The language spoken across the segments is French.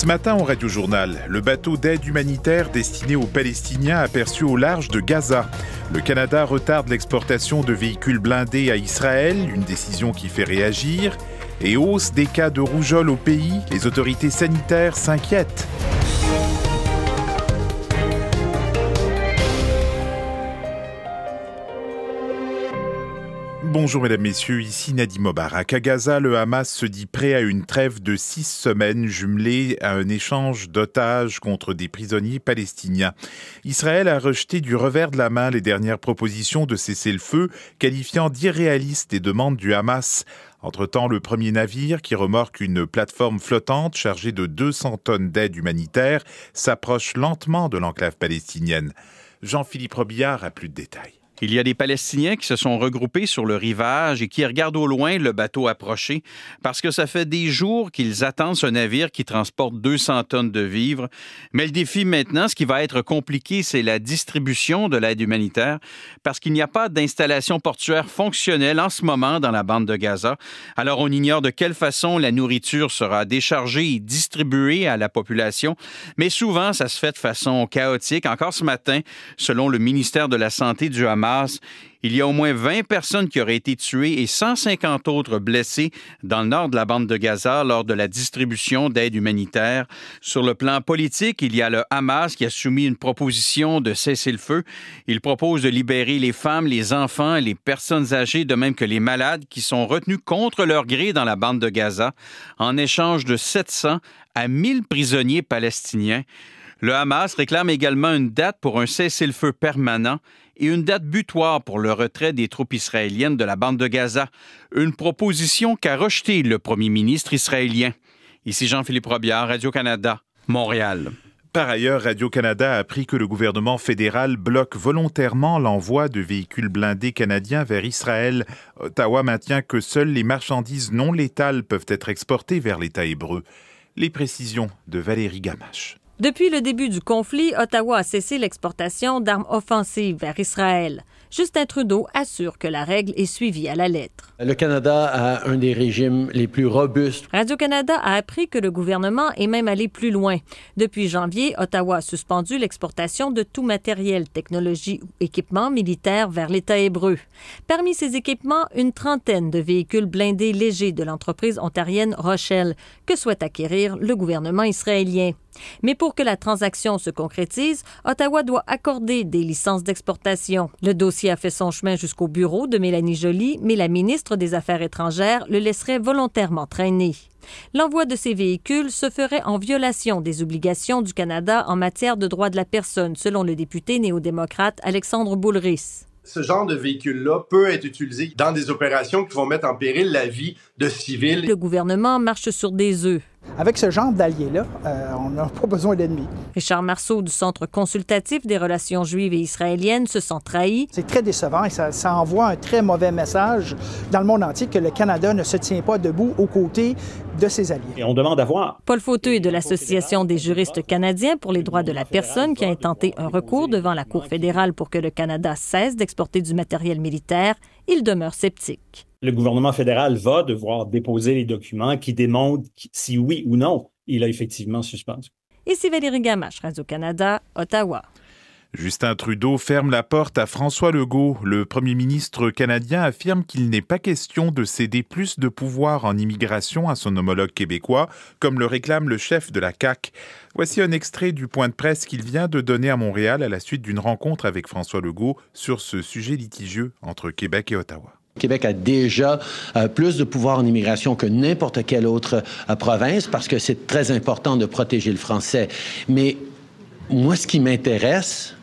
Ce matin au Radio Journal, le bateau d'aide humanitaire destiné aux Palestiniens aperçu au large de Gaza. Le Canada retarde l'exportation de véhicules blindés à Israël, une décision qui fait réagir. Et hausse des cas de rougeole au pays, les autorités sanitaires s'inquiètent. Bonjour mesdames, messieurs, ici Nadim Mobarak. À Gaza, le Hamas se dit prêt à une trêve de 6 semaines jumelée à un échange d'otages contre des prisonniers palestiniens. Israël a rejeté du revers de la main les dernières propositions de cessez-le-feu, qualifiant d'irréalistes les demandes du Hamas. Entre-temps, le premier navire, qui remorque une plateforme flottante chargée de 200 tonnes d'aide humanitaire, s'approche lentement de l'enclave palestinienne. Jean-Philippe Robillard a plus de détails. Il y a des Palestiniens qui se sont regroupés sur le rivage et qui regardent au loin le bateau approcher parce que ça fait des jours qu'ils attendent ce navire qui transporte 200 tonnes de vivres. Mais le défi maintenant, ce qui va être compliqué, c'est la distribution de l'aide humanitaire parce qu'il n'y a pas d'installation portuaire fonctionnelle en ce moment dans la bande de Gaza. Alors on ignore de quelle façon la nourriture sera déchargée et distribuée à la population. Mais souvent, ça se fait de façon chaotique. Encore ce matin, selon le ministère de la Santé du Hamas, il y a au moins 20 personnes qui auraient été tuées et 150 autres blessées dans le nord de la bande de Gaza lors de la distribution d'aide humanitaire. Sur le plan politique, il y a le Hamas qui a soumis une proposition de cessez-le-feu. Il propose de libérer les femmes, les enfants et les personnes âgées, de même que les malades qui sont retenus contre leur gré dans la bande de Gaza, en échange de 700 à 1000 prisonniers palestiniens. Le Hamas réclame également une date pour un cessez-le-feu permanent et une date butoir pour le retrait des troupes israéliennes de la bande de Gaza, une proposition qu'a rejetée le premier ministre israélien. Ici Jean-Philippe Robillard, Radio-Canada, Montréal. Par ailleurs, Radio-Canada a appris que le gouvernement fédéral bloque volontairement l'envoi de véhicules blindés canadiens vers Israël. Ottawa maintient que seules les marchandises non létales peuvent être exportées vers l'État hébreu. Les précisions de Valérie Gamache. Depuis le début du conflit, Ottawa a cessé l'exportation d'armes offensives vers Israël. Justin Trudeau assure que la règle est suivie à la lettre. Le Canada a un des régimes les plus robustes. Radio-Canada a appris que le gouvernement est même allé plus loin. Depuis janvier, Ottawa a suspendu l'exportation de tout matériel, technologie ou équipement militaire vers l'État hébreu. Parmi ces équipements, une trentaine de véhicules blindés légers de l'entreprise ontarienne Rochelle, que souhaite acquérir le gouvernement israélien. Mais pour que la transaction se concrétise, Ottawa doit accorder des licences d'exportation. Le dossier a fait son chemin jusqu'au bureau de Mélanie Joly, mais la ministre des Affaires étrangères le laisserait volontairement traîner. L'envoi de ces véhicules se ferait en violation des obligations du Canada en matière de droits de la personne, selon le député néo-démocrate Alexandre Boulris. Ce genre de véhicule-là peut être utilisé dans des opérations qui vont mettre en péril la vie de civils. Le gouvernement marche sur des œufs. Avec ce genre d'alliés-là, on n'a pas besoin d'ennemis. Richard Marceau du Centre consultatif des relations juives et israéliennes se sent trahi. C'est très décevant et ça envoie un très mauvais message dans le monde entier que le Canada ne se tient pas debout aux côtés de ses alliés. Et on demande à voir. Paul Fauteux est de l'Association des juristes canadiens pour les droits de la personne qui a intenté un recours devant la Cour fédérale pour que le Canada cesse d'exporter du matériel militaire. Il demeure sceptique. Le gouvernement fédéral va devoir déposer les documents qui démontrent si oui ou non il a effectivement suspendu. Ici Valérie Gamache, Radio-Canada, Ottawa. Justin Trudeau ferme la porte à François Legault. Le premier ministre canadien affirme qu'il n'est pas question de céder plus de pouvoir en immigration à son homologue québécois, comme le réclame le chef de la CAQ. Voici un extrait du point de presse qu'il vient de donner à Montréal à la suite d'une rencontre avec François Legault sur ce sujet litigieux entre Québec et Ottawa. Québec a déjà plus de pouvoir en immigration que n'importe quelle autre province parce que c'est très important de protéger le français. Mais moi, ce qui m'intéresse,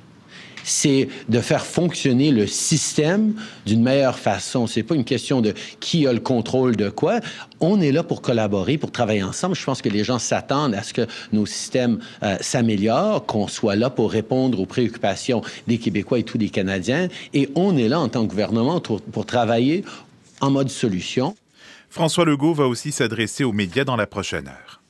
c'est de faire fonctionner le système d'une meilleure façon. C'est pas une question de qui a le contrôle de quoi. On est là pour collaborer, pour travailler ensemble. Je pense que les gens s'attendent à ce que nos systèmes s'améliorent, qu'on soit là pour répondre aux préoccupations des Québécois et tous les Canadiens. Et on est là en tant que gouvernement pour travailler en mode solution. François Legault va aussi s'adresser aux médias dans la prochaine heure.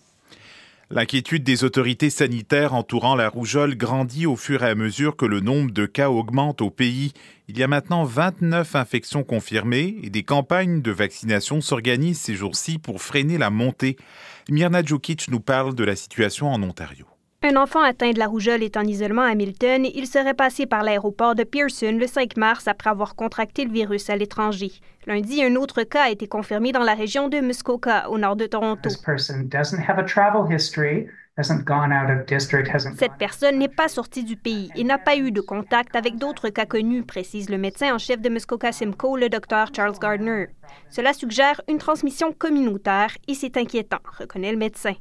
L'inquiétude des autorités sanitaires entourant la rougeole grandit au fur et à mesure que le nombre de cas augmente au pays. Il y a maintenant 29 infections confirmées et des campagnes de vaccination s'organisent ces jours-ci pour freiner la montée. Mirna Djukic nous parle de la situation en Ontario. Un enfant atteint de la rougeole est en isolement à Hamilton. Il serait passé par l'aéroport de Pearson le 5 mars après avoir contracté le virus à l'étranger. Lundi, un autre cas a été confirmé dans la région de Muskoka, au nord de Toronto. Cette personne n'est pas sortie du pays et n'a pas eu de contact avec d'autres cas connus, précise le médecin en chef de Muskoka Simcoe, le Dr Charles Gardner. Cela suggère une transmission communautaire et c'est inquiétant, reconnaît le médecin.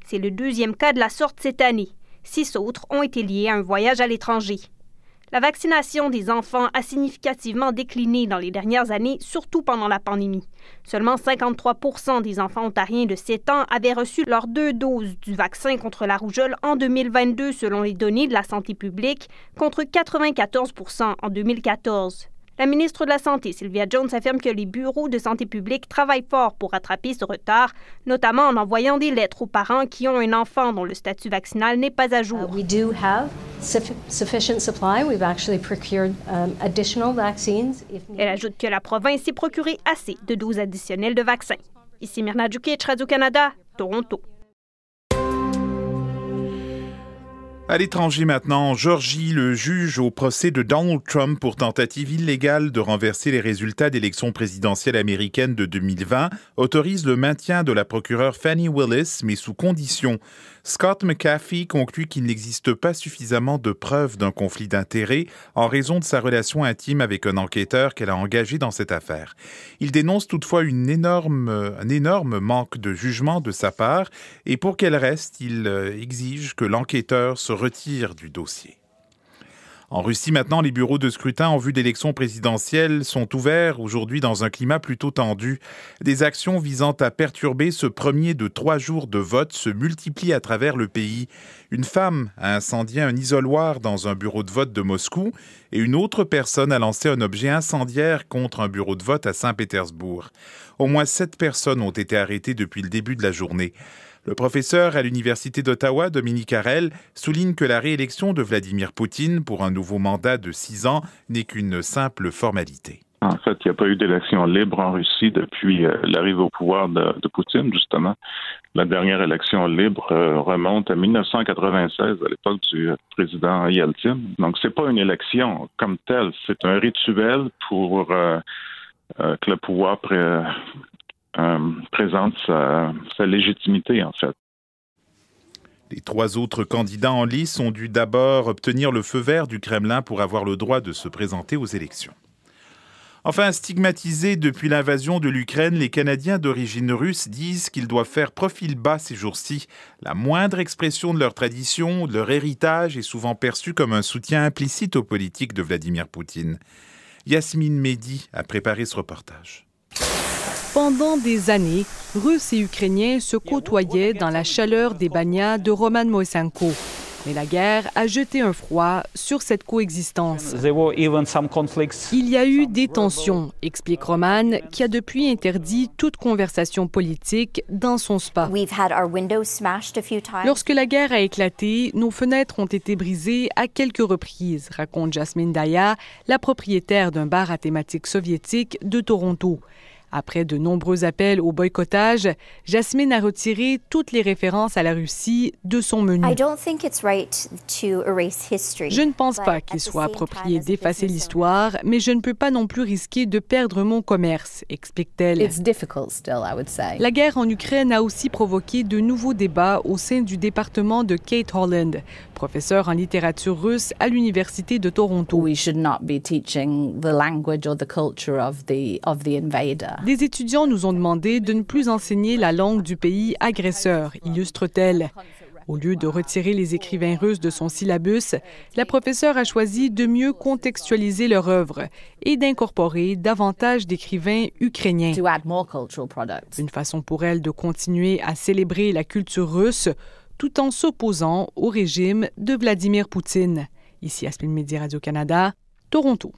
C'est le 2e cas de la sorte cette année. 6 autres ont été liés à un voyage à l'étranger. La vaccination des enfants a significativement décliné dans les dernières années, surtout pendant la pandémie. Seulement 53% des enfants ontariens de 7 ans avaient reçu leurs 2 doses du vaccin contre la rougeole en 2022, selon les données de la santé publique, contre 94% en 2014. La ministre de la Santé, Sylvia Jones, affirme que les bureaux de santé publique travaillent fort pour rattraper ce retard, notamment en envoyant des lettres aux parents qui ont un enfant dont le statut vaccinal n'est pas à jour. Elle ajoute que la province s'est procuré assez de doses additionnelles de vaccins. Ici Mirna Djukic, Radio-Canada, Toronto. À l'étranger maintenant, en Géorgie, le juge au procès de Donald Trump pour tentative illégale de renverser les résultats d'élections présidentielles américaines de 2020 autorise le maintien de la procureure Fani Willis, mais sous condition. Scott McAfee conclut qu'il n'existe pas suffisamment de preuves d'un conflit d'intérêts en raison de sa relation intime avec un enquêteur qu'elle a engagé dans cette affaire. Il dénonce toutefois un énorme manque de jugement de sa part et pour qu'elle reste, il exige que l'enquêteur se retire du dossier. En Russie, maintenant, les bureaux de scrutin en vue d'élections présidentielles sont ouverts aujourd'hui dans un climat plutôt tendu. Des actions visant à perturber ce premier de 3 jours de vote se multiplient à travers le pays. Une femme a incendié un isoloir dans un bureau de vote de Moscou et une autre personne a lancé un objet incendiaire contre un bureau de vote à Saint-Pétersbourg. Au moins 7 personnes ont été arrêtées depuis le début de la journée. Le professeur à l'Université d'Ottawa, Dominique Harel, souligne que la réélection de Vladimir Poutine pour un nouveau mandat de 6 ans n'est qu'une simple formalité. En fait, il n'y a pas eu d'élection libre en Russie depuis l'arrivée au pouvoir de Poutine, justement. La dernière élection libre remonte à 1996, à l'époque du président Yeltsin. Donc, c'est pas une élection comme telle, c'est un rituel pour que le pouvoir présente sa légitimité, en fait. Les 3 autres candidats en lice ont dû d'abord obtenir le feu vert du Kremlin pour avoir le droit de se présenter aux élections. Enfin, stigmatisés depuis l'invasion de l'Ukraine, les Canadiens d'origine russe disent qu'ils doivent faire profil bas ces jours-ci. La moindre expression de leur tradition, de leur héritage est souvent perçue comme un soutien implicite aux politiques de Vladimir Poutine. Yasmine Mehdi a préparé ce reportage. Pendant des années, Russes et Ukrainiens se côtoyaient dans la chaleur des bannières de Roman Moisenko. Mais la guerre a jeté un froid sur cette coexistence. Il y a eu des tensions, explique Roman, qui a depuis interdit toute conversation politique dans son spa. Lorsque la guerre a éclaté, nos fenêtres ont été brisées à quelques reprises, raconte Jasmine Daya, la propriétaire d'un bar à thématique soviétique de Toronto. Après de nombreux appels au boycottage, Jasmine a retiré toutes les références à la Russie de son menu. Je ne pense pas qu'il soit approprié d'effacer l'histoire, mais je ne peux pas non plus risquer de perdre mon commerce, explique-t-elle. La guerre en Ukraine a aussi provoqué de nouveaux débats au sein du département de Kate Holland, professeur en littérature russe à l'Université de Toronto. Des étudiants nous ont demandé de ne plus enseigner la langue du pays agresseur, illustre-t-elle. Au lieu de retirer les écrivains russes de son syllabus, la professeure a choisi de mieux contextualiser leur œuvre et d'incorporer davantage d'écrivains ukrainiens. Une façon pour elle de continuer à célébrer la culture russe tout en s'opposant au régime de Vladimir Poutine. Ici Yasmine Mehdi, Radio-Canada, Toronto.